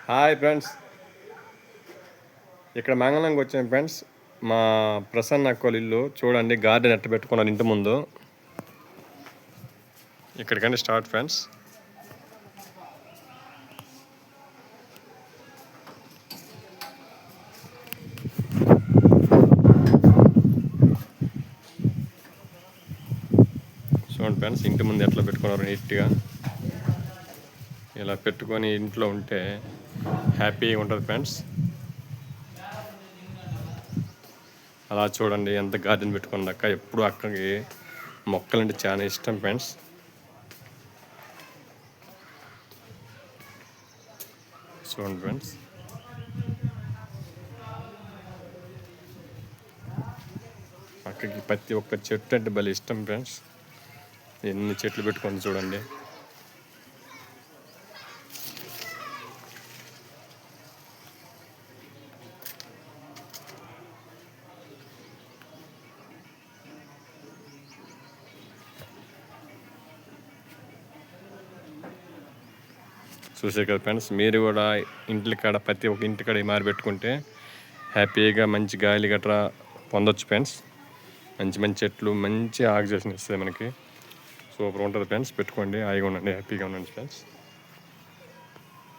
Hi friends, ఇక్కడ మంగళంకి వచ్చాను friends. మా ప్రసన్న అక్కోళ్ళ ఇల్లు చూడండి, గార్డెన్ ఎట్ట పెట్టుకున్నారు ఇంటి ముందు. ఇక్కడికంటే స్టార్ట్ ఫ్రెండ్స్. చూడండి ఫ్రెండ్స్, ఇంటి ముందు ఎట్లా పెట్టుకున్నారు నీట్గా. ఇలా పెట్టుకొని ఇంట్లో ఉంటే హ్యాపీగా ఉంటుంది ఫ్రెండ్స్. అలా చూడండి ఎంత గార్డెన్ పెట్టుకున్నాక. ఎప్పుడు అక్కడికి మొక్కలంటే చాలా ఇష్టం ఫ్రెండ్స్. చూడండి ఫ్రెండ్స్, అక్కడికి ప్రతి ఒక్క చెట్టు అంటే భలే ఇష్టం ఫ్రెండ్స్. ఎన్ని చెట్లు పెట్టుకొని చూడండి. చూసే కదా ఫ్రెండ్స్, మీరు కూడా ఇంటి కాడ ప్రతి ఒక్క ఇంటి కాడ మారి పెట్టుకుంటే హ్యాపీగా మంచి గాలి గట్రా పొందొచ్చు ఫ్రెండ్స్. మంచి మంచి చెట్లు మంచి ఆక్సిజన్ ఇస్తుంది మనకి. సూపర్ ఉంటుంది ఫ్రెండ్స్. పెట్టుకోండి, హాయిగా ఉండండి, హ్యాపీగా ఉండండి ఫ్రెండ్స్.